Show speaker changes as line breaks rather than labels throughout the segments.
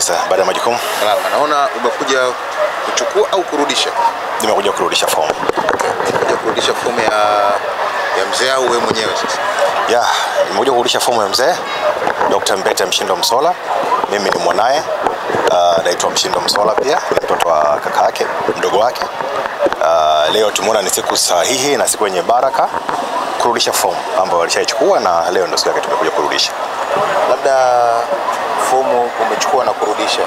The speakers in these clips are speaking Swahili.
kabisa baada ya majukumu.
Naona umekuja kuchukua au kurudisha?
Nimekuja kurudisha fomu.
Umekuja kurudisha fomu ya mzee au wewe mwenyewe sasa?
Nimekuja kurudisha fomu ya mzee Dr. Mbete Mshindo Msola. Mimi ni mwanae, naitwa Mshindo Msola pia, ni mtoto wa kaka yake, mdogo wake. Leo tumeona ni siku sahihi na siku yenye baraka kurudisha fomu ambayo walishaichukua, na leo ndio siku yake tumekuja kurudisha.
Labda fomu umechukua na kurudisha,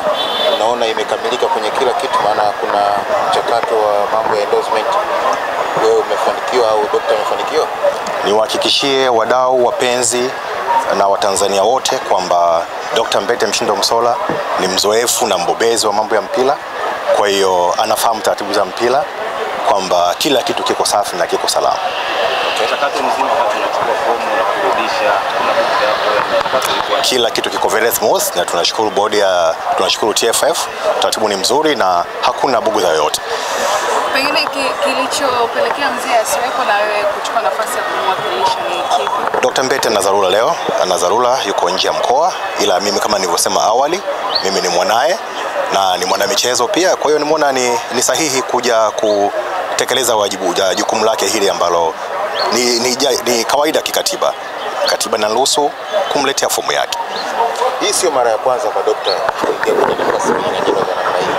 unaona imekamilika kwenye kila kitu, maana kuna mchakato wa mambo ya endorsement. Wewe umefanikiwa au daktari amefanikiwa?
Niwahakikishie wadau, wapenzi na Watanzania wote kwamba Dr. Mbete Mshindo Msola ni mzoefu na mbobezi wa mambo ya mpira. Kwa hiyo anafahamu taratibu za mpira, kwamba kila kitu kiko safi na kiko salama.
Mchakato mzima wakati unachukua fomu na kurudisha, kuna buku yako,
kila kitu kiko very smooth, na tunashukuru tunashukuru TFF, taratibu ni mzuri na hakuna bugu yoyote.
Pengine kilichopelekea mzee asiwepo na wewe kuchukua nafasi ya kumwakilisha ni kipi?
Dr. Mbete ana dharura leo, ana dharura, yuko nje ya mkoa, ila mimi kama nilivyosema awali, mimi ni mwanae na ni mwanamichezo pia. Kwa hiyo nimeona ni sahihi kuja kutekeleza jukumu lake hili ambalo ni kawaida kikatiba. Katiba inaruhusu kumletea fomu yake.
Hii sio mara ya kwanza kwa daktari kuingia kwenye nafasi nyingine za namna hii.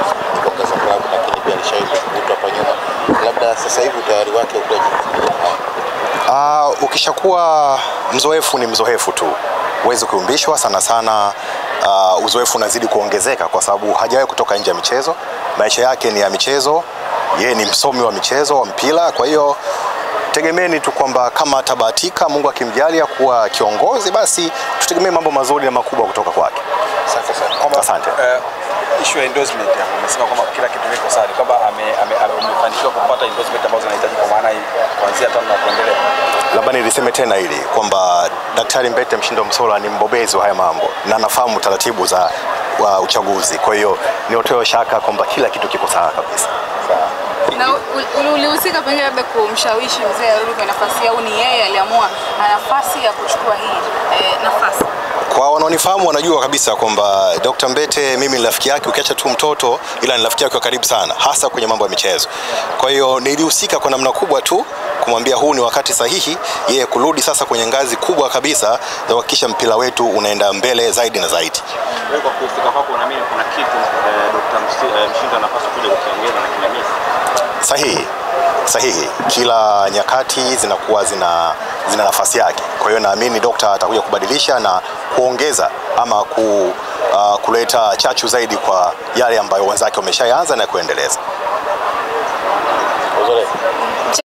Kwa sababu lakini pia alishawahi kuvuta hapa nyuma. Labda sasa hivi tayari wake ukoje?
Ukishakuwa mzoefu ni mzoefu tu. Huwezi kuumbishwa sana. Uzoefu unazidi kuongezeka kwa sababu hajawahi kutoka nje ya michezo. Maisha yake ni ya michezo. Yeye ni msomi wa michezo wa mpira. Kwa hiyo tegemeni tu kwamba kama atabahatika, Mungu akimjalia kuwa kiongozi, basi tutegemee mambo mazuri na makubwa kutoka kwake. Asante.
Issue ya endorsement hapo umesema kwamba kila kitu kiko sawa, kwamba amefanikiwa kupata endorsement ambazo anahitaji, kwa maana kuanzia 5 na kuendelea.
Labda niliseme tena hili kwamba Daktari Mbete Mshindo Msola ni mbobezi wa haya mambo na anafahamu taratibu za uchaguzi. Kwa hiyo niotoe shaka kwamba kila kitu kiko sawa kabisa.
Na ulihusika pengine labda kumshawishi mzee arudi kwa nafasi, au ni yeye aliamua nafasi ya kuchukua hii nafasi?
Kwa wanaonifahamu wanajua kabisa kwamba Dr. Mbete mimi ni rafiki yake, ukiacha tu mtoto, ila ni rafiki yake wa karibu sana, hasa kwenye mambo ya michezo. Kwa hiyo nilihusika kwa namna kubwa tu kumwambia huu ni wakati sahihi yeye kurudi sasa kwenye ngazi kubwa kabisa za kuhakikisha mpira wetu unaenda mbele zaidi na zaidi.
Wewe kwa kuhusika kwako unaamini kuna kitu Dr. Mshindo anapaswa kuja kukiongeza na kinamisi?
Sahihi. Kila nyakati zinakuwa zina nafasi yake. Kwa hiyo naamini daktari atakuja kubadilisha na kuongeza ama kuleta chachu zaidi kwa yale ambayo wenzake wameshaanza na kuendeleza.